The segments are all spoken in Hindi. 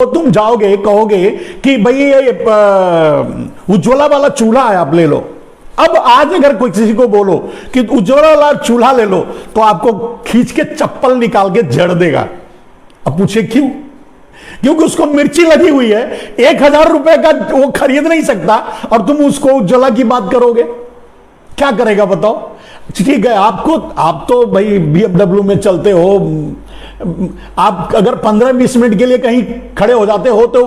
तो तुम जाओगे कहोगे कि भाई ये उज्ज्वला वाला चूल्हा है, आप ले लो। अब आज अगर कोई किसी को बोलो कि उज्ज्वला वाला चूल्हा ले लो तो आपको खींच के चप्पल निकाल के जड़ देगा। अब पूछे क्यों? क्योंकि उसको मिर्ची लगी हुई है, 1000 रुपए का वो खरीद नहीं सकता और तुम उसको उज्ज्वला की बात करोगे, क्या करेगा बताओ? ठीक है, आप तो भाई BMW में चलते हो, आप अगर 15-20 मिनट के लिए कहीं खड़े हो जाते हो तो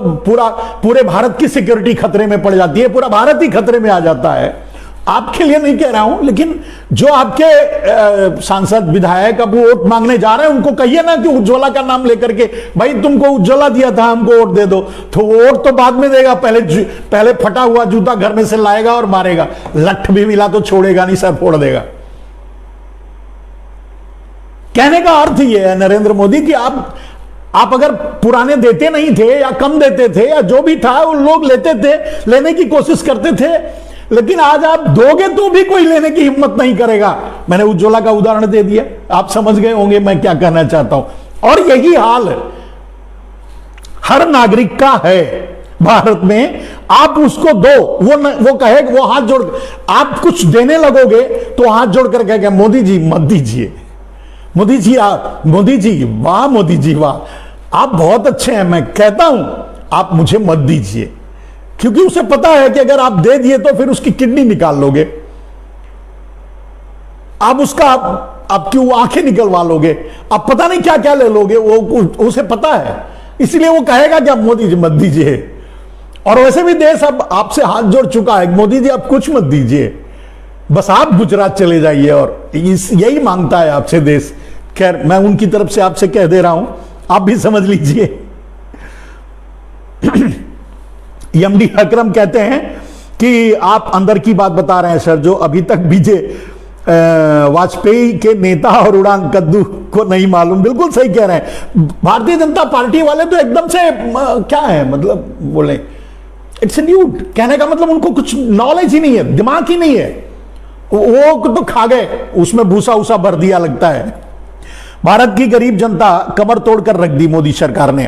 पूरे भारत की सिक्योरिटी खतरे में पड़ जाती है, पूरा भारत ही खतरे में आ जाता है। आपके लिए नहीं कह रहा हूं, लेकिन जो आपके सांसद विधायक अब वोट मांगने जा रहे हैं उनको कहिए ना कि उज्ज्वला का नाम लेकर के, भाई तुमको उज्ज्वला दिया था, हमको वोट दे दो। तो वोट तो बाद में देगा, पहले फटा हुआ जूता घर में से लाएगा और मारेगा। लठ भी मिला तो छोड़ेगा नहीं, सर फोड़ देगा। कहने का अर्थ यह है नरेंद्र मोदी कि आप अगर पुराने देते नहीं थे या कम देते थे या जो भी था वो लोग लेते थे, लेने की कोशिश करते थे, लेकिन आज आप दोगे तो भी कोई लेने की हिम्मत नहीं करेगा। मैंने उज्ज्वला का उदाहरण दे दिया, आप समझ गए होंगे मैं क्या कहना चाहता हूं। और यही हाल हर नागरिक का है भारत में। आप उसको दो, वो कहे, वो हाथ जोड़, आप कुछ देने लगोगे तो हाथ जोड़ कर कहेगा मोदी जी मत दीजिए, मोदी जी मोदी जी वाह, मोदी जी वाह, आप बहुत अच्छे हैं, मैं कहता हूं आप मुझे मत दीजिए। क्योंकि उसे पता है कि अगर आप दे दिए तो फिर उसकी किडनी निकाल लोगे, आप आपकी वो आंखें निकलवा लोगे, आप पता नहीं क्या क्या ले लोगे, वो उसे पता है। इसलिए वो कहेगा कि आप मोदी जी मत दीजिए। और वैसे भी देश अब आपसे हाथ जोड़ चुका है, मोदी जी आप कुछ मत दीजिए, बस आप गुजरात चले जाइए, और यही मांगता है आपसे देश। खैर, मैं उनकी तरफ से आपसे कह दे रहा हूं, आप भी समझ लीजिए। एमडी अकरम कहते हैं कि आप अंदर की बात बता रहे हैं सर, जो अभी तक वाजपेयी के नेता और उड़ान कद्दू को नहीं मालूम। बिल्कुल सही कह रहे हैं, भारतीय जनता पार्टी वाले तो एकदम से क्या है, मतलब बोले इट्स न्यूट, कहने का मतलब उनको कुछ नॉलेज ही नहीं है, दिमाग ही नहीं है, वो तो खा गए, उसमें भूसा उसा भर दिया लगता है। भारत की गरीब जनता कमर तोड़कर रख दी मोदी सरकार ने।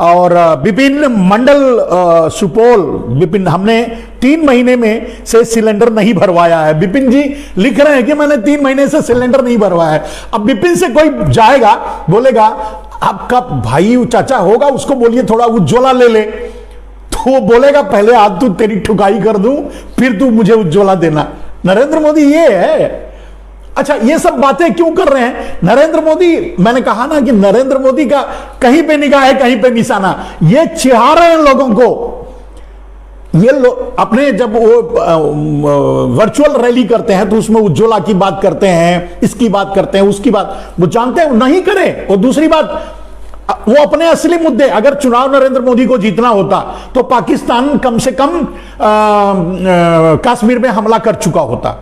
और विपिन मंडल सुपौल, विपिन, हमने 3 महीने में से सिलेंडर नहीं भरवाया है। विपिन जी लिख रहे हैं कि मैंने 3 महीने से सिलेंडर नहीं भरवाया है। अब विपिन से कोई जाएगा, बोलेगा आपका भाई चाचा होगा, उसको बोलिए थोड़ा उज्ज्वला ले ले, तो वो बोलेगा पहले आज तू तेरी ठुकाई कर दूं, फिर तू मुझे उज्ज्वला देना। नरेंद्र मोदी ये है। अच्छा, ये सब बातें क्यों कर रहे हैं नरेंद्र मोदी? मैंने कहा ना कि नरेंद्र मोदी का कहीं पे निगाह है, कहीं पे निशाना। ये चिढ़ा रहे हैं लोगों को। ये लोग अपने जब वो वर्चुअल रैली करते हैं तो उसमें उज्ज्वला की बात करते हैं, इसकी बात करते हैं, उसकी बात, वो जानते हैं नहीं करें। और दूसरी बात, वो अपने असली मुद्दे, अगर चुनाव नरेंद्र मोदी को जीतना होता तो पाकिस्तान कम से कम कश्मीर में हमला कर चुका होता,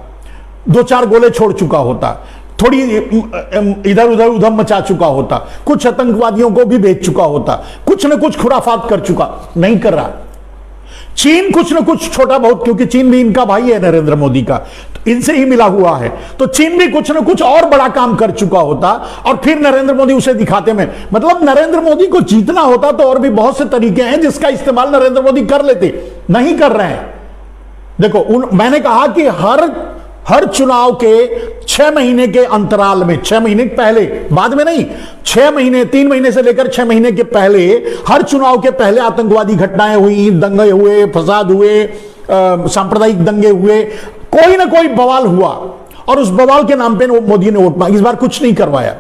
2-4 गोले छोड़ चुका होता, थोड़ी इधर उधर उधम मचा चुका होता, कुछ आतंकवादियों को भी भेज चुका होता, कुछ न कुछ खुराफात कर चुका, नहीं कर रहा। चीन कुछ न कुछ छोटा बहुत, क्योंकि चीन भी इनका भाई है नरेंद्र मोदी का, तो इनसे ही मिला हुआ है, तो चीन भी कुछ न कुछ और बड़ा काम कर चुका होता और फिर नरेंद्र मोदी उसे दिखाते में, मतलब नरेंद्र मोदी को जीतना होता तो और भी बहुत से तरीके हैं जिसका इस्तेमाल नरेंद्र मोदी कर लेते, नहीं कर रहे हैं। देखो, मैंने कहा कि हर चुनाव के 6 महीने के अंतराल में, 6 महीने पहले, बाद में नहीं, 6 महीने, 3 महीने से लेकर 6 महीने के पहले, हर चुनाव के पहले आतंकवादी घटनाएं हुई, दंगे हुए, फसाद हुए, सांप्रदायिक दंगे हुए, कोई ना कोई बवाल हुआ और उस बवाल के नाम पे मोदी ने वोट मांगा। इस बार कुछ नहीं करवाया।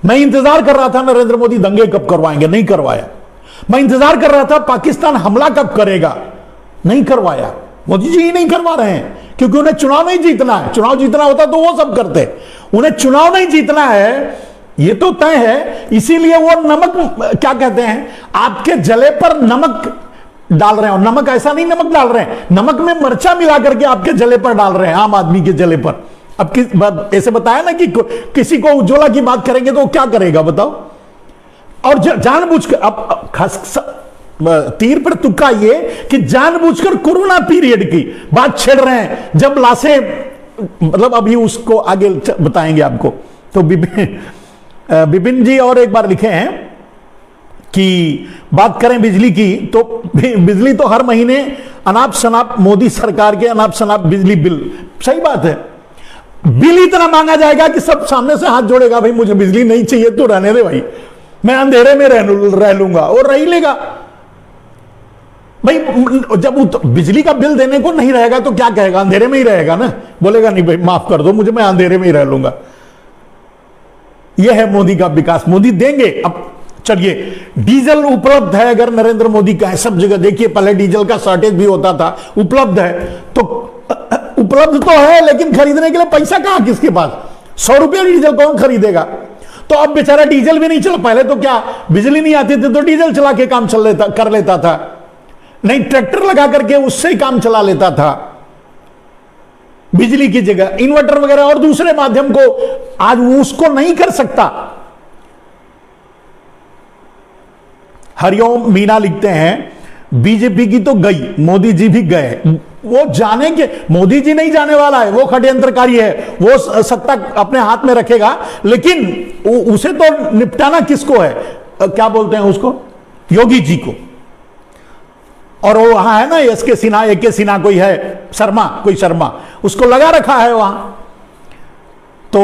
मैं इंतजार कर रहा था नरेंद्र मोदी दंगे कब करवाएंगे, नहीं करवाया। मैं इंतजार कर रहा था पाकिस्तान हमला कब करेगा, नहीं करवाया। मोदी जी ही नहीं करवा रहे हैं क्योंकि उन्हें चुनाव नहीं जीतना है। चुनाव जीतना होता तो वो सब करते, उन्हें चुनाव नहीं जीतना है, ये तो तय है। इसीलिए वो नमक, क्या कहते हैं, आपके जले पर नमक डाल रहे हैं। और नमक ऐसा नहीं नमक डाल रहे हैं, नमक में मिर्चा मिला करके आपके जले पर डाल रहे हैं, आम आदमी के जले पर। अब ऐसे बताया ना कि किसी को उज्ज्वला की बात करेंगे तो वो क्या करेगा बताओ। और जानबूझकर अब तीर पर तुक्का ये कि जानबूझकर कोरोना पीरियड की बात छेड़ रहे हैं, जब लाशें, मतलब अभी उसको आगे बताएंगे आपको। तो विपिन जी और एक बार लिखे हैं कि बात करें बिजली की, तो बिजली तो हर महीने अनाप शनाप मोदी सरकार के अनाप शनाप बिजली बिल, सही बात है, बिल इतना मांगा जाएगा कि सब सामने से हाथ जोड़ेगा, भाई मुझे बिजली नहीं चाहिए तो रहने दे भाई, मैं अंधेरे में रह लूंगा, और रह ही लेगा भाई। जब बिजली का बिल देने को नहीं रहेगा तो क्या कहेगा, अंधेरे में ही रहेगा ना, बोलेगा नहीं भाई माफ कर दो मुझे, मैं अंधेरे में ही रह लूंगा। यह है मोदी का विकास, मोदी देंगे। अब चलिए, डीजल उपलब्ध है, अगर नरेंद्र मोदी का है सब जगह, देखिए पहले डीजल का शॉर्टेज भी होता था, उपलब्ध है तो उपलब्ध तो है, लेकिन खरीदने के लिए पैसा कहां किसके पास, 100 रुपये डीजल कौन खरीदेगा। तो अब बेचारा डीजल भी नहीं चला, पहले तो क्या बिजली नहीं आती थी तो डीजल चला के काम कर लेता था, नहीं ट्रैक्टर लगा करके उससे ही काम चला लेता था, बिजली की जगह इन्वर्टर वगैरह और दूसरे माध्यम को, आज वो उसको नहीं कर सकता। हरिओम मीना लिखते हैं बीजेपी की तो गई, मोदी जी भी गए, वो जाने के, मोदी जी नहीं जाने वाला है, वो षड्यंत्रकारी है, वो सत्ता अपने हाथ में रखेगा, लेकिन उसे तो निपटाना किसको है, क्या बोलते हैं उसको, योगी जी को। और वो वहां है ना एस के सिन्हा, ए के सिन्हा कोई है, कोई शर्मा, उसको लगा रखा है वहां। तो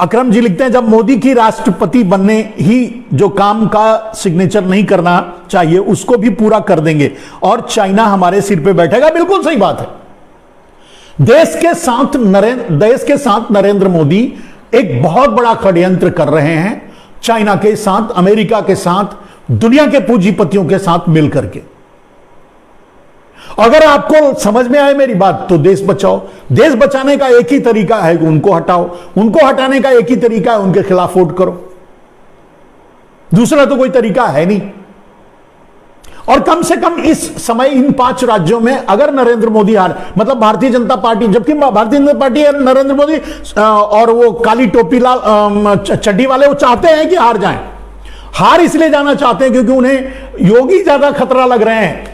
अकरम जी लिखते हैं जब मोदी की राष्ट्रपति बनने ही जो काम का सिग्नेचर नहीं करना चाहिए उसको भी पूरा कर देंगे और चाइना हमारे सिर पे बैठेगा। बिल्कुल सही बात है। देश के साथ नरेंद्र मोदी एक बहुत बड़ा षड्यंत्र कर रहे हैं, चाइना के साथ, अमेरिका के साथ, दुनिया के पूंजीपतियों के साथ मिलकर के। अगर आपको समझ में आए मेरी बात तो देश बचाओ। देश बचाने का एक ही तरीका है कि उनको हटाओ, उनको हटाने का एक ही तरीका है उनके खिलाफ वोट करो, दूसरा तो कोई तरीका है नहीं। और कम से कम इस समय इन 5 राज्यों में अगर नरेंद्र मोदी मतलब भारतीय जनता पार्टी, जबकि भारतीय जनता पार्टी है, नरेंद्र मोदी और वो काली टोपी लाल चड्डी वाले, वो चाहते हैं कि हार जाएं। हार इसलिए जाना चाहते हैं क्योंकि उन्हें योगी ज्यादा खतरा लग रहे हैं,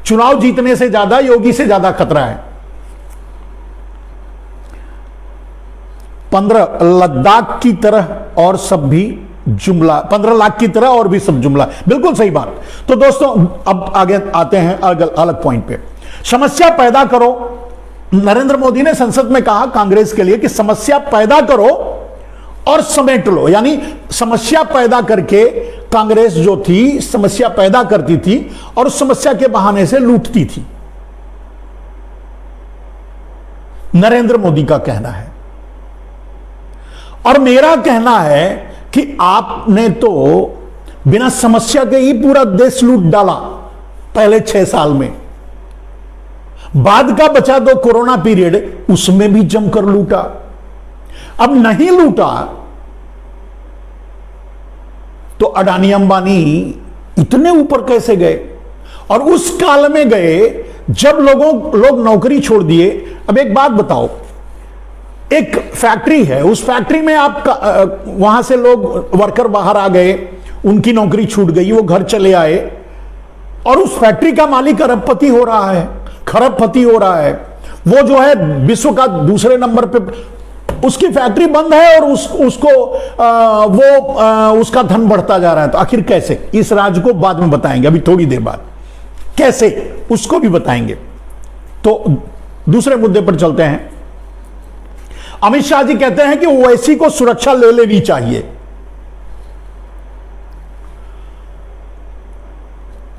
चुनाव जीतने से ज्यादा योगी से ज्यादा खतरा है। 15 लद्दाख की तरह और सब भी जुमला, 15 लाख की तरह और भी सब जुमला, बिल्कुल सही बात। तो दोस्तों अब आगे आते हैं अलग पॉइंट पे। समस्या पैदा करो, नरेंद्र मोदी ने संसद में कहा कांग्रेस के लिए कि समस्या पैदा करो और समेट लो, यानी समस्या पैदा करके कांग्रेस जो थी समस्या पैदा करती थी और उस समस्या के बहाने से लूटती थी, नरेंद्र मोदी का कहना है। और मेरा कहना है कि आपने तो बिना समस्या के ही पूरा देश लूट डाला पहले 6 साल में, बाद का बचा दो कोरोना पीरियड, उसमें भी जमकर लूटा। अब नहीं लूटा तो अडानी अंबानी इतने ऊपर कैसे गए, और उस काल में गए जब लोग नौकरी छोड़ दिए। अब एक बात बताओ, एक फैक्ट्री है, उस फैक्ट्री में आपका वहां से लोग वर्कर बाहर आ गए, उनकी नौकरी छूट गई, वो घर चले आए और उस फैक्ट्री का मालिक अरबपति हो रहा है, खरबपति हो रहा है। वो जो है विश्व का दूसरे नंबर पे, उसकी फैक्ट्री बंद है और उसका धन बढ़ता जा रहा है। तो आखिर कैसे, इस राज को बाद में बताएंगे, अभी थोड़ी देर बाद कैसे उसको भी बताएंगे। तो दूसरे मुद्दे पर चलते हैं। अमित शाह जी कहते हैं कि ओवैसी को सुरक्षा ले लेनी चाहिए,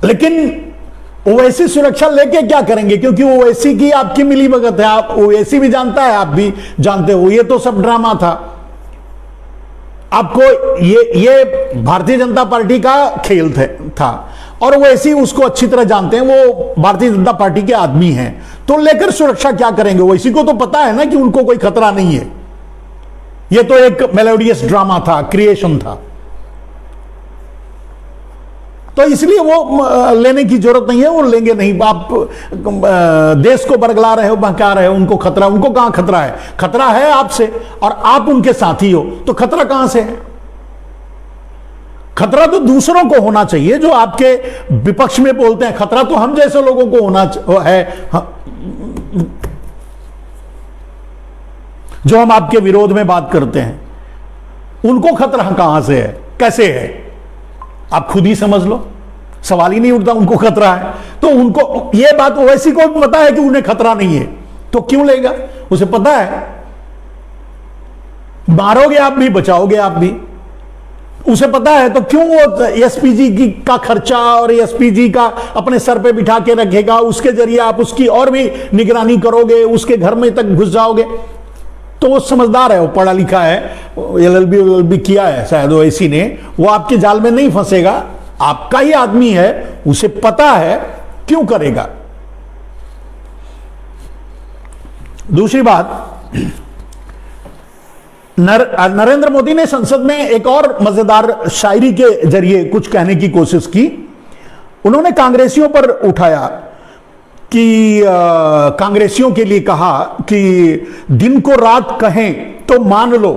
लेकिन ओवैसी सुरक्षा लेके क्या करेंगे, क्योंकि ओवैसी की आपकी मिलीभगत है, आप ओवैसी भी जानता है, आप भी जानते हो, ये तो सब ड्रामा था। आपको ये भारतीय जनता पार्टी का खेल था और ओवैसी उसको अच्छी तरह जानते हैं, वो भारतीय जनता पार्टी के आदमी हैं, तो लेकर सुरक्षा क्या करेंगे। ओवैसी को तो पता है ना कि उनको कोई खतरा नहीं है, ये तो एक मेलोडियस ड्रामा था, क्रिएशन था, तो इसलिए वो लेने की जरूरत नहीं है, वो लेंगे नहीं। आप देश को बरगला रहे हो, बहका रहे हो, उनको खतरा, उनको कहां खतरा है, खतरा है आपसे, और आप उनके साथी हो, तो खतरा कहां से है। खतरा तो दूसरों को होना चाहिए, जो आपके विपक्ष में बोलते हैं, खतरा तो हम जैसे लोगों को होना है, जो हम आपके विरोध में बात करते हैं, उनको खतरा कहां से है, कैसे है। आप खुद ही समझ लो, सवाल ही नहीं उठता उनको खतरा है। तो उनको यह बात ओवैसी को भी पता है कि उन्हें खतरा नहीं है, तो क्यों लेगा? उसे पता है मारोगे आप भी, बचाओगे आप भी, उसे पता है। तो क्यों वो एसपीजी की का खर्चा और एसपीजी का अपने सर पे बिठा के रखेगा? उसके जरिए आप उसकी और भी निगरानी करोगे, उसके घर में तक घुस जाओगे। तो वो समझदार है, वो पढ़ा लिखा है, एलएलबी किया है शायद वो ऐसी ने, वो आपके जाल में नहीं फंसेगा। आपका ही आदमी है, उसे पता है, क्यों करेगा? दूसरी बात, नरेंद्र मोदी ने संसद में एक और मजेदार शायरी के जरिए कुछ कहने की कोशिश की। उन्होंने कांग्रेसियों पर उठाया कि कांग्रेसियों के लिए कहा कि दिन को रात कहें तो मान लो,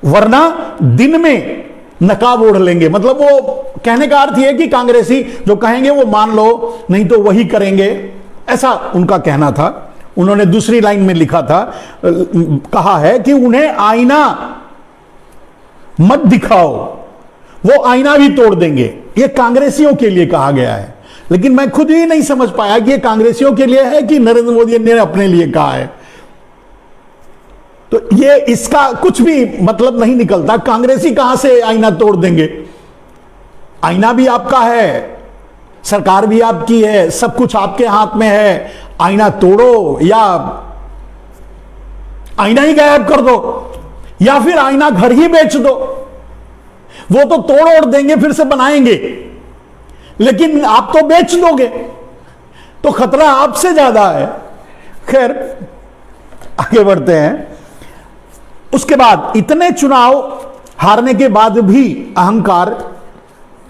वरना दिन में नकाब ओढ़ लेंगे। मतलब वो कहने का अर्थ यह कि कांग्रेसी जो कहेंगे वो मान लो, नहीं तो वही करेंगे, ऐसा उनका कहना था। उन्होंने दूसरी लाइन में लिखा था, कहा है कि उन्हें आईना मत दिखाओ, वो आईना भी तोड़ देंगे। ये कांग्रेसियों के लिए कहा गया है, लेकिन मैं खुद ही नहीं समझ पाया कि ये कांग्रेसियों के लिए है कि नरेंद्र मोदी ने अपने लिए कहा है। तो ये इसका कुछ भी मतलब नहीं निकलता। कांग्रेसी कहां से आईना तोड़ देंगे? आईना भी आपका है, सरकार भी आपकी है, सब कुछ आपके हाथ में है। आईना तोड़ो या आईना ही गायब कर दो, या फिर आईना घर ही बेच दो। वो तो तोड़ ओड़ देंगे, फिर से बनाएंगे, लेकिन आप तो बेच दोगे, तो खतरा आपसे ज्यादा है। खैर, आगे बढ़ते हैं। उसके बाद, इतने चुनाव हारने के बाद भी अहंकार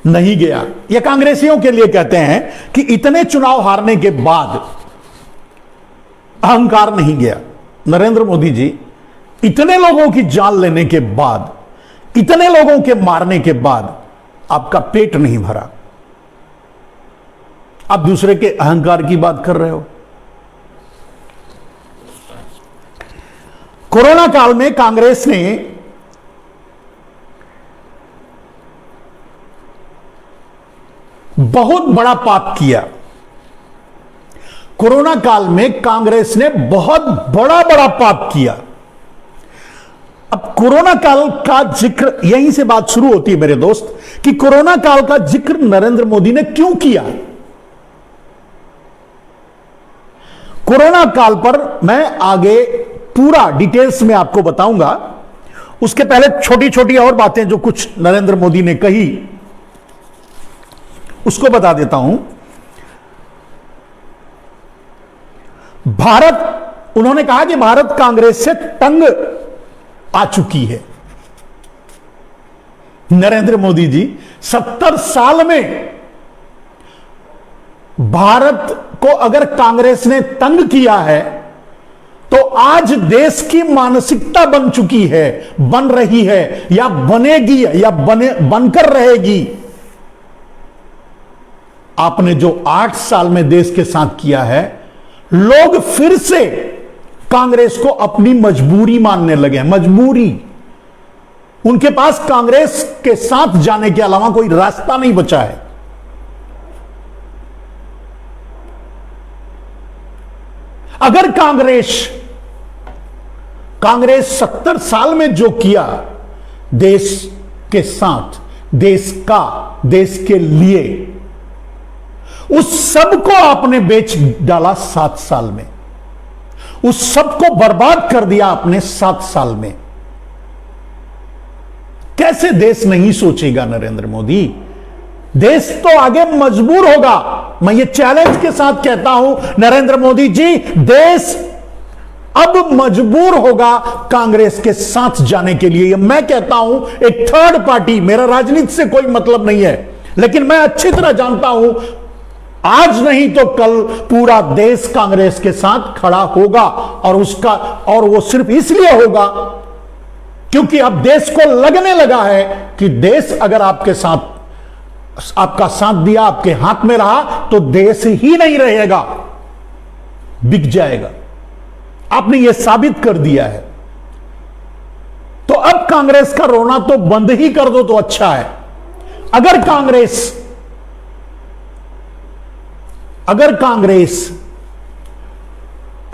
नहीं गया। यह कांग्रेसियों के लिए कहते हैं कि इतने चुनाव हारने के बाद अहंकार नहीं गया। नरेंद्र मोदी जी, इतने लोगों की जान लेने के बाद, इतने लोगों के मारने के बाद आपका पेट नहीं भरा, आप दूसरे के अहंकार की बात कर रहे हो। कोरोना काल में कांग्रेस ने बहुत बड़ा पाप किया। कोरोना काल में कांग्रेस ने बहुत बड़ा पाप किया। अब कोरोना काल का जिक्र, यहीं से बात शुरू होती है मेरे दोस्त, कि कोरोना काल का जिक्र नरेंद्र मोदी ने क्यों किया। कोरोना काल पर मैं आगे पूरा डिटेल्स में आपको बताऊंगा। उसके पहले छोटी छोटी और बातें जो कुछ नरेंद्र मोदी ने कही, उसको बता देता हूं। भारत, उन्होंने कहा कि भारत कांग्रेस से तंग आ चुकी है। नरेंद्र मोदी जी, 70 साल में भारत को अगर कांग्रेस ने तंग किया है, तो आज देश की मानसिकता बन चुकी है, बन रही है, या बनेगी, या बनकर रहेगी। आपने जो 8 साल में देश के साथ किया है, लोग फिर से कांग्रेस को अपनी मजबूरी मानने लगे हैं। मजबूरी, उनके पास कांग्रेस के साथ जाने के अलावा कोई रास्ता नहीं बचा है। अगर कांग्रेस 70 साल में जो किया देश के साथ, देश के लिए, उस सब को आपने बेच डाला 7 साल में, उस सब को बर्बाद कर दिया आपने 7 साल में। कैसे देश नहीं सोचेगा नरेंद्र मोदी? देश तो आगे मजबूर होगा। मैं ये चैलेंज के साथ कहता हूं नरेंद्र मोदी जी, देश अब मजबूर होगा कांग्रेस के साथ जाने के लिए। मैं कहता हूं एक थर्ड पार्टी, मेरा राजनीति से कोई मतलब नहीं है, लेकिन मैं अच्छी तरह जानता हूं आज नहीं तो कल पूरा देश कांग्रेस के साथ खड़ा होगा। और वो सिर्फ इसलिए होगा क्योंकि अब देश को लगने लगा है कि देश अगर आपका साथ दिया, आपके हाथ में रहा, तो देश ही नहीं रहेगा, बिक जाएगा। आपने यह साबित कर दिया है। तो अब कांग्रेस का रोना तो बंद ही कर दो तो अच्छा है। अगर कांग्रेस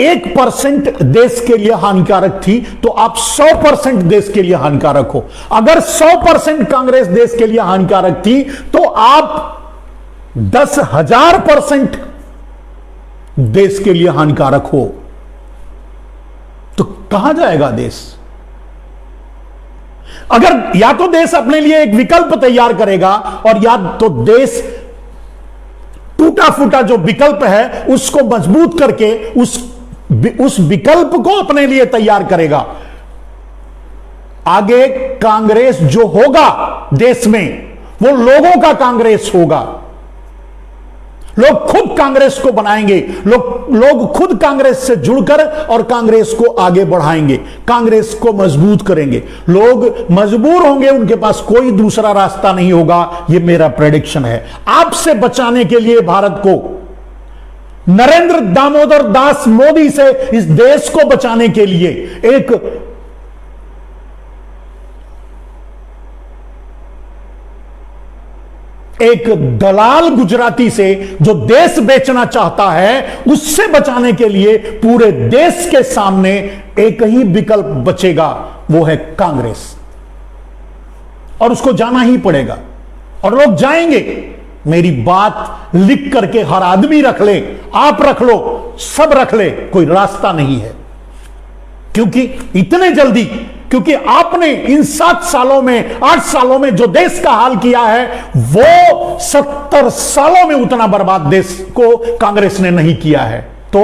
1% देश के लिए हानिकारक थी तो आप 100% देश के लिए हानिकारक हो। अगर 100% कांग्रेस देश के लिए हानिकारक थी तो आप 10,000% देश के लिए हानिकारक हो। तो कहां जाएगा देश? अगर या तो देश अपने लिए एक विकल्प तैयार करेगा और या तो देश टूटा फूटा जो विकल्प है उसको मजबूत करके उस विकल्प को अपने लिए तैयार करेगा। आगे कांग्रेस जो होगा देश में वो लोगों का कांग्रेस होगा। लोग खुद कांग्रेस को बनाएंगे, लोग खुद कांग्रेस से जुड़कर और कांग्रेस को आगे बढ़ाएंगे, कांग्रेस को मजबूत करेंगे। लोग मजबूर होंगे, उनके पास कोई दूसरा रास्ता नहीं होगा। यह मेरा प्रेडिक्शन है। आपसे बचाने के लिए भारत को, नरेंद्र दामोदर दास मोदी से इस देश को बचाने के लिए एक दलाल गुजराती से जो देश बेचना चाहता है, उससे बचाने के लिए पूरे देश के सामने एक ही विकल्प बचेगा, वो है कांग्रेस। और उसको जाना ही पड़ेगा और लोग जाएंगे। मेरी बात लिख करके हर आदमी रख ले, आप रख लो, सब रख ले, कोई रास्ता नहीं है। क्योंकि इतने जल्दी, क्योंकि आपने इन 7 सालों में, 8 सालों में जो देश का हाल किया है, वो 70 सालों में उतना बर्बाद देश को कांग्रेस ने नहीं किया है। तो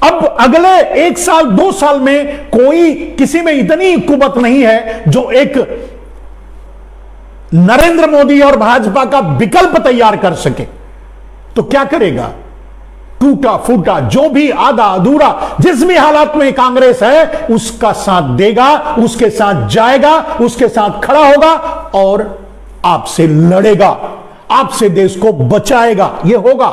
अब अगले 1 साल 2 साल में कोई किसी में इतनी कुवत नहीं है जो एक नरेंद्र मोदी और भाजपा का विकल्प तैयार कर सके। तो क्या करेगा? टूटा फूटा जो भी आधा अधूरा जिस भी हालात में कांग्रेस है उसका साथ देगा, उसके साथ जाएगा, उसके साथ खड़ा होगा और आपसे लड़ेगा, आपसे देश को बचाएगा। यह होगा।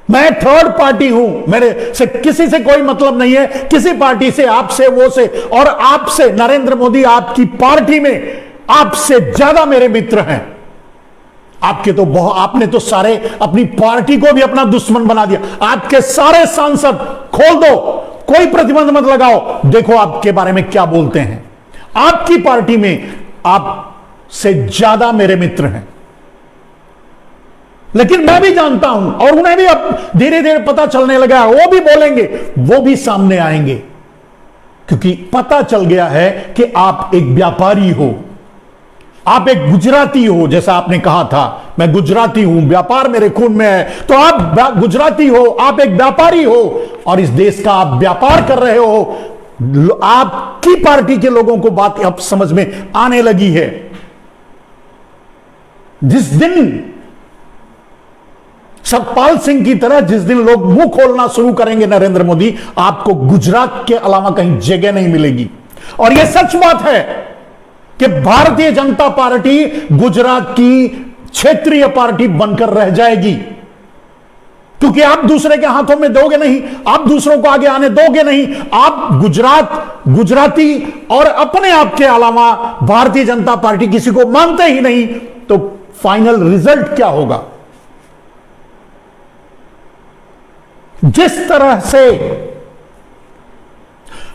मैं थर्ड पार्टी हूं, मेरे से किसी से कोई मतलब नहीं है, किसी पार्टी से, आपसे, वो से, और आपसे नरेंद्र मोदी, आपकी पार्टी में आपसे ज्यादा मेरे मित्र हैं। आपने तो सारे अपनी पार्टी को भी अपना दुश्मन बना दिया। आपके सारे सांसद खोल दो, कोई प्रतिबंध मत लगाओ, देखो आपके बारे में क्या बोलते हैं। आपकी पार्टी में आपसे ज्यादा मेरे मित्र हैं। लेकिन मैं भी जानता हूं और उन्हें भी अब धीरे धीरे पता चलने लगा है, वो भी बोलेंगे, वो भी सामने आएंगे, क्योंकि पता चल गया है कि आप एक व्यापारी हो, आप एक गुजराती हो। जैसा आपने कहा था, मैं गुजराती हूं, व्यापार मेरे खून में है, तो आप गुजराती हो, आप एक व्यापारी हो और इस देश का आप व्यापार कर रहे हो। आपकी पार्टी के लोगों को बात अब समझ में आने लगी है। जिस दिन सतपाल सिंह की तरह जिस दिन लोग मुंह खोलना शुरू करेंगे नरेंद्र मोदी, आपको गुजरात के अलावा कहीं जगह नहीं मिलेगी। और यह सच बात है कि भारतीय जनता पार्टी गुजरात की क्षेत्रीय पार्टी बनकर रह जाएगी, क्योंकि आप दूसरे के हाथों में दोगे नहीं, आप दूसरों को आगे आने दोगे नहीं। आप गुजराती और अपने आप के अलावा भारतीय जनता पार्टी किसी को मानते ही नहीं, तो फाइनल रिजल्ट क्या होगा? जिस तरह से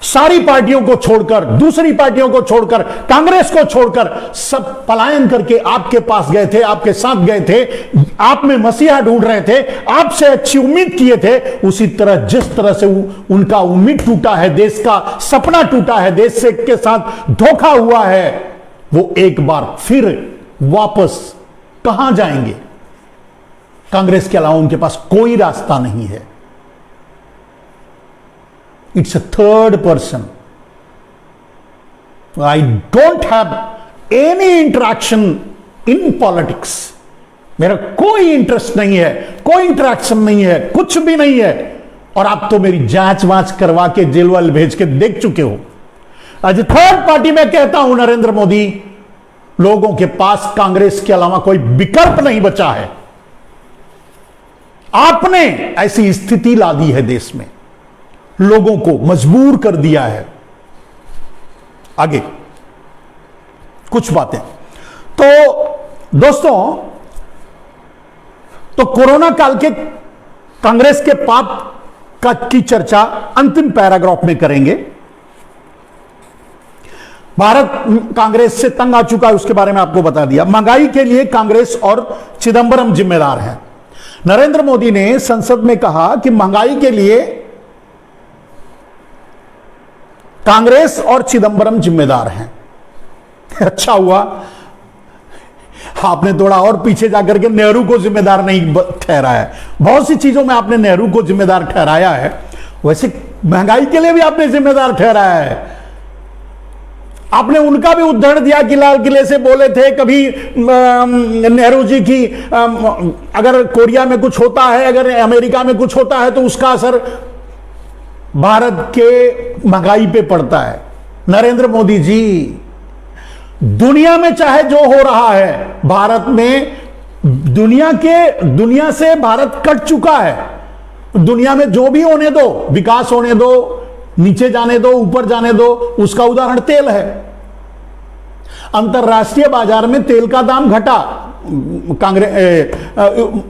सारी पार्टियों को छोड़कर, दूसरी पार्टियों को छोड़कर, कांग्रेस को छोड़कर सब पलायन करके आपके पास गए थे, आपके साथ गए थे, आप में मसीहा ढूंढ रहे थे, आपसे अच्छी उम्मीद किए थे, उसी तरह जिस तरह से उनका उम्मीद टूटा है, देश का सपना टूटा है, देश से के साथ धोखा हुआ है, वो एक बार फिर वापस कहां जाएंगे? कांग्रेस के अलावा उनके पास कोई रास्ता नहीं है। It's a third person. I don't have any interaction in politics. मेरा कोई इंटरेस्ट नहीं है, कोई इंटरेक्शन नहीं है, कुछ भी नहीं है। और आप तो मेरी जांच वांच करवा के जेल वाल भेज के देख चुके हो। आज थर्ड पार्टी में कहता हूं नरेंद्र मोदी, लोगों के पास कांग्रेस के अलावा कोई विकल्प नहीं बचा है। आपने ऐसी स्थिति ला दी है देश में, लोगों को मजबूर कर दिया है। आगे कुछ बातें। तो दोस्तों, तो कोरोना काल के कांग्रेस के पाप की चर्चा अंतिम पैराग्राफ में करेंगे। भारत कांग्रेस से तंग आ चुका है, उसके बारे में आपको बता दिया। महंगाई के लिए कांग्रेस और चिदंबरम जिम्मेदार हैं। नरेंद्र मोदी ने संसद में कहा कि महंगाई के लिए कांग्रेस और चिदंबरम जिम्मेदार हैं। अच्छा हुआ आपने थोड़ा और पीछे जाकर के नेहरू को जिम्मेदार नहीं ठहराया है। बहुत सी चीजों में आपने नेहरू को जिम्मेदार ठहराया है, वैसे महंगाई के लिए भी आपने जिम्मेदार ठहराया है। आपने उनका भी उदाहरण दिया कि लाल किले से बोले थे कभी नेहरू जी की अगर कोरिया में कुछ होता है, अगर अमेरिका में कुछ होता है तो उसका असर भारत के महंगाई पे पड़ता है। नरेंद्र मोदी जी, दुनिया में चाहे जो हो रहा है, भारत में दुनिया से भारत कट चुका है। दुनिया में जो भी होने दो, विकास होने दो, नीचे जाने दो, ऊपर जाने दो, उसका उदाहरण तेल है। अंतरराष्ट्रीय बाजार में तेल का दाम घटा,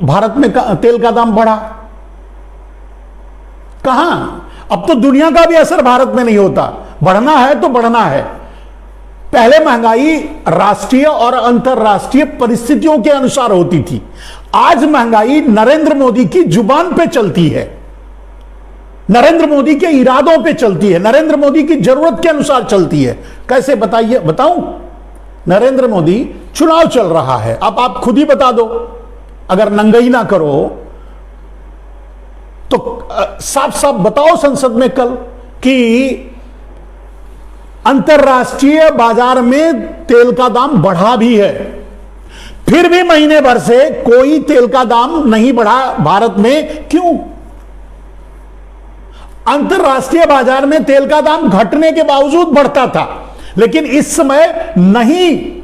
भारत में तेल का दाम बढ़ा। कहां? अब तो दुनिया का भी असर भारत में नहीं होता। बढ़ना है तो बढ़ना है। पहले महंगाई राष्ट्रीय और अंतरराष्ट्रीय परिस्थितियों के अनुसार होती थी। आज महंगाई नरेंद्र मोदी की जुबान पे चलती है, नरेंद्र मोदी के इरादों पे चलती है, नरेंद्र मोदी की जरूरत के अनुसार चलती है। कैसे बताइए, बताऊं? नरेंद्र मोदी, चुनाव चल रहा है, अब आप खुद ही बता दो, अगर नंगई ना करो तो साफ साफ बताओ संसद में कल कि अंतरराष्ट्रीय बाजार में तेल का दाम बढ़ा भी है, फिर भी महीने भर से कोई तेल का दाम नहीं बढ़ा भारत में। क्यों? अंतरराष्ट्रीय बाजार में तेल का दाम घटने के बावजूद बढ़ता था, लेकिन इस समय नहीं।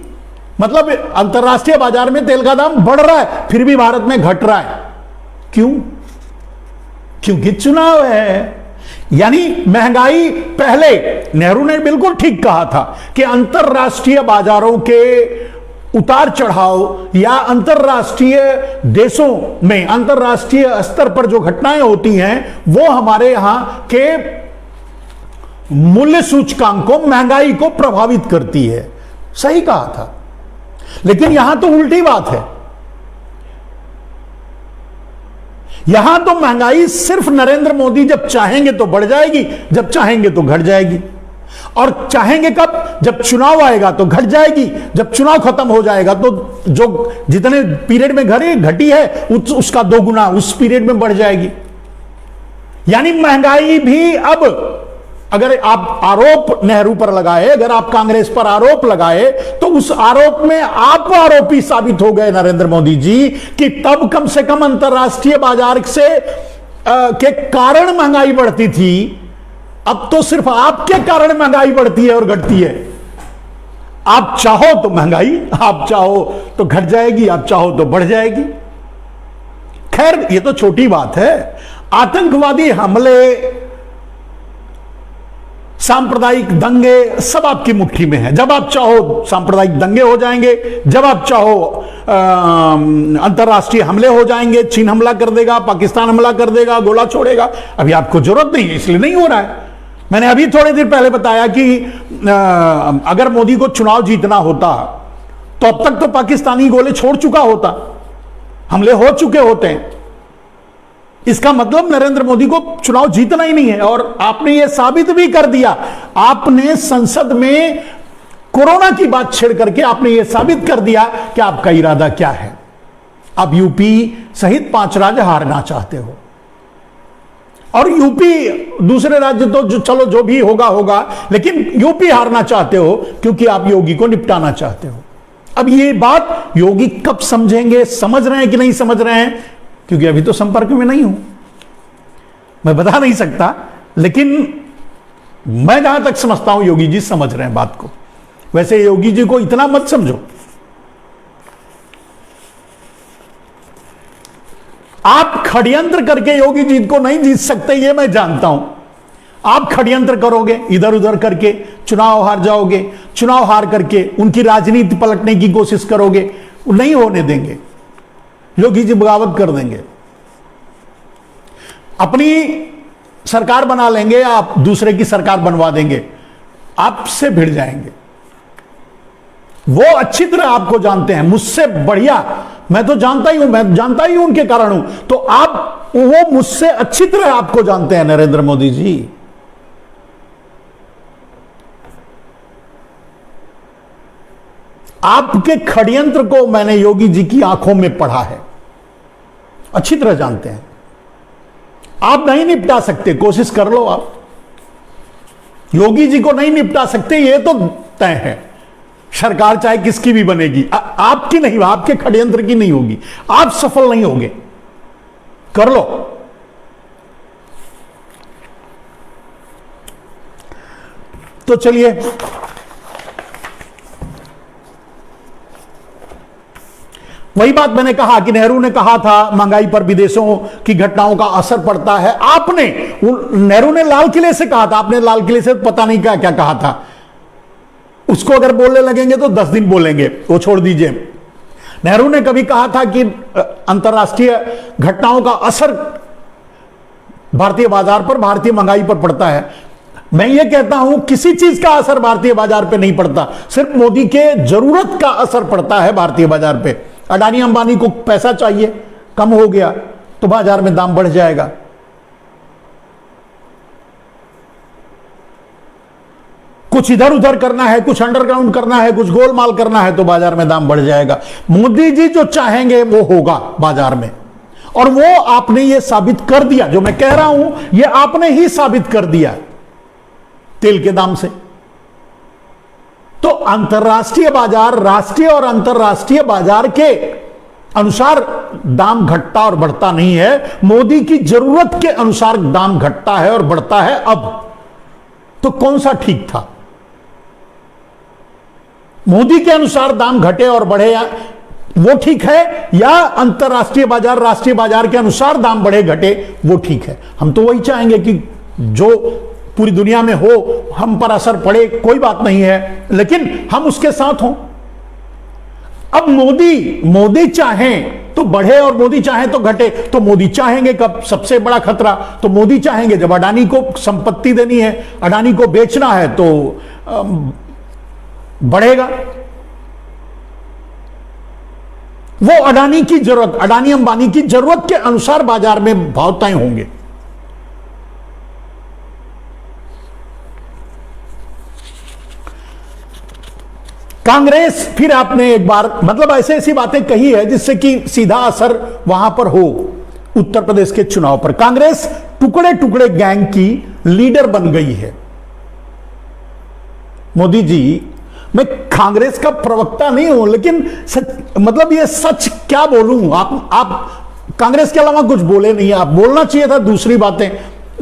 मतलब अंतरराष्ट्रीय बाजार में तेल का दाम बढ़ रहा है, फिर भी भारत में घट रहा है। क्यों? क्योंकि चुनाव है। यानी महंगाई, पहले नेहरू ने बिल्कुल ठीक कहा था कि अंतरराष्ट्रीय बाजारों के उतार चढ़ाव या अंतरराष्ट्रीय देशों में अंतरराष्ट्रीय स्तर पर जो घटनाएं होती हैं वो हमारे यहां के मूल्य सूचकांकों, महंगाई को प्रभावित करती है। सही कहा था, लेकिन यहां तो उल्टी बात है। यहां तो महंगाई सिर्फ नरेंद्र मोदी जब चाहेंगे तो बढ़ जाएगी, जब चाहेंगे तो घट जाएगी। और चाहेंगे कब? जब चुनाव आएगा तो घट जाएगी, जब चुनाव खत्म हो जाएगा तो जो जितने पीरियड में घटी है उसका दोगुना उस पीरियड में बढ़ जाएगी। यानी महंगाई भी अब, अगर आप आरोप नेहरू पर लगाए, अगर आप कांग्रेस पर आरोप लगाए, तो उस आरोप में आप आरोपी साबित हो गए नरेंद्र मोदी जी कि तब कम से कम अंतरराष्ट्रीय बाजार से के कारण महंगाई बढ़ती थी, अब तो सिर्फ आपके कारण महंगाई बढ़ती है और घटती है। आप चाहो तो महंगाई, आप चाहो तो घट जाएगी, आप चाहो तो बढ़ जाएगी। खैर, ये तो छोटी बात है। आतंकवादी हमले, सांप्रदायिक दंगे, सब आपकी मुट्ठी में है। जब आप चाहो सांप्रदायिक दंगे हो जाएंगे, जब आप चाहो अंतरराष्ट्रीय हमले हो जाएंगे। चीन हमला कर देगा, पाकिस्तान हमला कर देगा, गोला छोड़ेगा। अभी आपको जरूरत नहीं है, इसलिए नहीं हो रहा है। मैंने अभी थोड़ी देर पहले बताया कि अगर मोदी को चुनाव जीतना होता तो अब तक तो पाकिस्तानी गोले छोड़ चुका होता, हमले हो चुके होते हैं। इसका मतलब नरेंद्र मोदी को चुनाव जीतना ही नहीं है। और आपने यह साबित भी कर दिया, आपने संसद में कोरोना की बात छेड़ करके आपने यह साबित कर दिया कि आपका इरादा क्या है। आप यूपी सहित 5 राज्य हारना चाहते हो, और यूपी, दूसरे राज्य तो चलो जो भी होगा होगा, लेकिन यूपी हारना चाहते हो क्योंकि आप योगी को निपटाना चाहते हो। अब ये बात योगी कब समझेंगे, समझ रहे हैं कि नहीं समझ रहे हैं, क्योंकि अभी तो संपर्क में नहीं हूं, मैं बता नहीं सकता। लेकिन मैं जहां तक समझता हूं योगी जी समझ रहे हैं बात को। वैसे योगी जी को इतना मत समझो, आप षड्यंत्र करके योगी जी को नहीं जीत सकते, ये मैं जानता हूं। आप षड्यंत्र करोगे, इधर उधर करके चुनाव हार जाओगे, चुनाव हार करके उनकी राजनीति पलटने की कोशिश करोगे, नहीं होने देंगे। योगी जी बगावत कर देंगे, अपनी सरकार बना लेंगे, आप दूसरे की सरकार बनवा देंगे, आपसे भिड़ जाएंगे। वो अच्छी तरह आपको जानते हैं, मुझसे बढ़िया, मैं तो जानता ही हूं, मैं जानता ही हूं उनके कारण हूं, तो आप, वो मुझसे अच्छी तरह आपको जानते हैं नरेंद्र मोदी जी। आपके षड्यंत्र को मैंने योगी जी की आंखों में पढ़ा है, अच्छी तरह जानते हैं। आप नहीं निपटा सकते, कोशिश कर लो आप, योगी जी को नहीं निपटा सकते, ये तो तय है। सरकार चाहे किसकी भी बनेगी, आपकी नहीं, आपके षड्यंत्र की नहीं होगी, आप सफल नहीं होंगे, कर लो। तो चलिए, वही बात मैंने कहा कि नेहरू ने कहा था महंगाई पर विदेशों की घटनाओं का असर पड़ता है। आपने, नेहरू ने लाल किले से कहा था, आपने लाल किले से पता नहीं क्या क्या कहा था, उसको अगर बोलने लगेंगे तो 10 दिन बोलेंगे, वो छोड़ दीजिए। नेहरू ने कभी कहा था कि अंतर्राष्ट्रीय घटनाओं का असर भारतीय बाजार पर, भारतीय महंगाई पर पड़ता है। मैं ये कहता हूं किसी चीज का असर भारतीय बाजार पे नहीं पड़ता, सिर्फ मोदी के जरूरत का असर पड़ता है भारतीय बाजार पे। अडानी अंबानी को पैसा चाहिए, कम हो गया तो बाजार में दाम बढ़ जाएगा। कुछ इधर उधर करना है, कुछ अंडरग्राउंड करना है, कुछ गोलमाल करना है तो बाजार में दाम बढ़ जाएगा। मोदी जी जो चाहेंगे वो होगा बाजार में, और वो आपने ये साबित कर दिया। जो मैं कह रहा हूं ये आपने ही साबित कर दिया तेल के दाम से। तो अंतर्राष्ट्रीय बाजार, राष्ट्रीय और अंतर्राष्ट्रीय बाजार के अनुसार दाम घटता और बढ़ता नहीं है, मोदी की जरूरत के अनुसार दाम घटता है और बढ़ता है। अब तो कौन सा ठीक था, मोदी के अनुसार दाम घटे और बढ़े वो ठीक है, या अंतर्राष्ट्रीय बाजार, राष्ट्रीय बाजार के अनुसार दाम बढ़े घटे वो ठीक है? हम तो वही चाहेंगे कि जो पूरी दुनिया में हो, हम पर असर पड़े, कोई बात नहीं है, लेकिन हम उसके साथ हों। अब मोदी चाहें तो बढ़े और मोदी चाहें तो घटे, तो मोदी चाहेंगे कब? सबसे बड़ा खतरा तो मोदी चाहेंगे जब अडानी को संपत्ति देनी है, अडानी को बेचना है तो बढ़ेगा। वो अडानी की जरूरत, अडानी अंबानी की जरूरत के अनुसार बाजार में भाव तय होंगे। कांग्रेस, फिर आपने एक बार मतलब ऐसे ऐसी बातें कही है जिससे कि सीधा असर वहां पर हो, उत्तर प्रदेश के चुनाव पर। कांग्रेस टुकड़े टुकड़े गैंग की लीडर बन गई है। मोदी जी, मैं कांग्रेस का प्रवक्ता नहीं हूं, लेकिन मतलब ये सच क्या बोलूं, आप कांग्रेस के अलावा कुछ बोले नहीं। आप बोलना चाहिए था दूसरी बातें,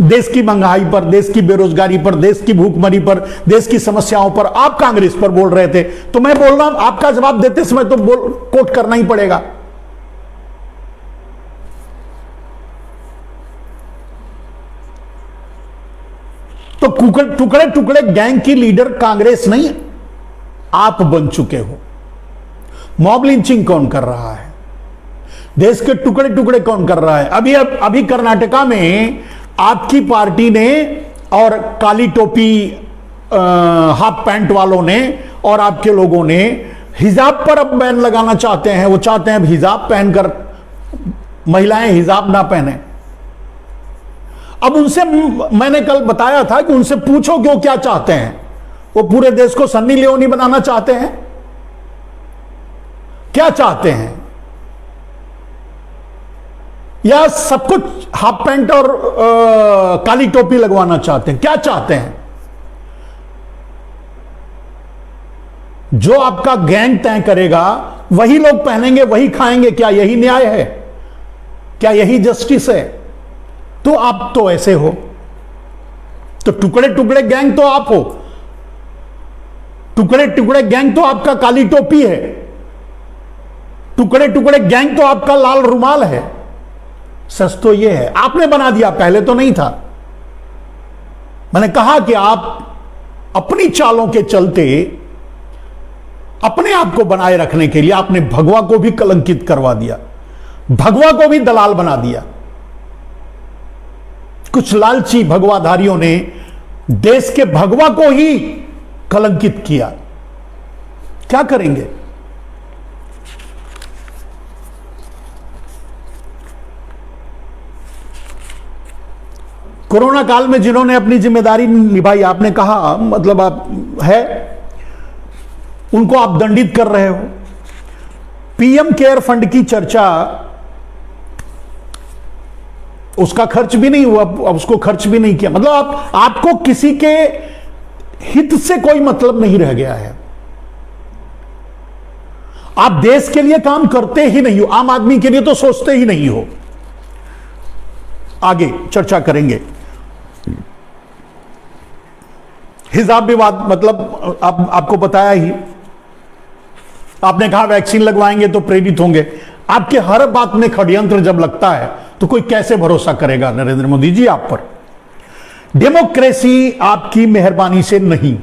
देश की महंगाई पर, देश की बेरोजगारी पर, देश की भूखमरी पर, देश की समस्याओं पर। आप कांग्रेस पर बोल रहे थे, तो मैं बोल रहा हूं, आपका जवाब देते समय तो कोट करना ही पड़ेगा। तो टुकड़े टुकड़े गैंग की लीडर कांग्रेस नहीं, आप बन चुके हो। मॉब लिंचिंग कौन कर रहा है? देश के टुकड़े टुकड़े कौन कर रहा है? अभी कर्नाटका में आपकी पार्टी ने और काली टोपी हाफ पैंट वालों ने और आपके लोगों ने हिजाब पर अब बैन लगाना चाहते हैं। वो चाहते हैं अब हिजाब पहनकर महिलाएं हिजाब ना पहने। अब उनसे मैंने कल बताया था कि उनसे पूछो क्यों, क्या चाहते हैं? वो पूरे देश को सन्नी लियोनी बनाना चाहते हैं? क्या चाहते हैं? या सब कुछ हाफ पैंट और काली टोपी लगवाना चाहते हैं? क्या चाहते हैं? जो आपका गैंग तय करेगा वही लोग पहनेंगे, वही खाएंगे। क्या यही न्याय है? क्या यही जस्टिस है? तो आप तो ऐसे हो। तो टुकड़े टुकड़े गैंग तो आप हो, टुकड़े टुकड़े गैंग तो आपका काली टोपी है, टुकड़े टुकड़े गैंग तो आपका लाल रुमाल है। सच तो यह है, आपने बना दिया, पहले तो नहीं था। मैंने कहा कि आप अपनी चालों के चलते अपने आप को बनाए रखने के लिए आपने भगवा को भी कलंकित करवा दिया, भगवा को भी दलाल बना दिया। कुछ लालची भगवाधारियों ने देश के भगवा को ही कलंकित किया। क्या करेंगे? कोरोना काल में जिन्होंने अपनी जिम्मेदारी निभाई, आपने कहा मतलब आप है उनको आप दंडित कर रहे हो। पीएम केयर फंड की चर्चा, उसका खर्च भी नहीं हुआ, अब उसको खर्च भी नहीं किया। मतलब आपको किसी के हित से कोई मतलब नहीं रह गया है। आप देश के लिए काम करते ही नहीं हो, आम आदमी के लिए तो सोचते ही नहीं हो। आगे चर्चा करेंगे। हिजाब विवाद, मतलब आपको बताया ही, आपने कहा वैक्सीन लगवाएंगे तो प्रेरित होंगे। आपके हर बात में षड्यंत्र जब लगता है तो कोई कैसे भरोसा करेगा नरेंद्र मोदी जी आप पर? डेमोक्रेसी आपकी मेहरबानी से नहीं,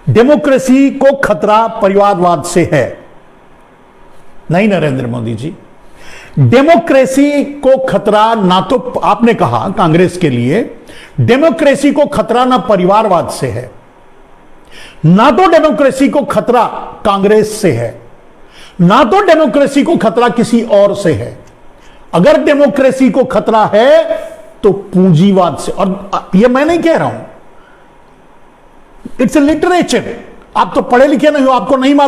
डेमोक्रेसी को खतरा परिवारवाद से है। नहीं नरेंद्र मोदी जी, डेमोक्रेसी को खतरा ना तो आपने कहा कांग्रेस के लिए, डेमोक्रेसी को खतरा ना परिवारवाद से है, ना तो डेमोक्रेसी को खतरा कांग्रेस से है, ना तो डेमोक्रेसी को खतरा किसी और से है। अगर डेमोक्रेसी को खतरा है तो पूंजीवाद से। और यह मैं नहीं कह रहा हूं, इट्स ए लिटरेचर। आप तो पढ़े लिखे नहीं हो, आपको नहीं मालूम।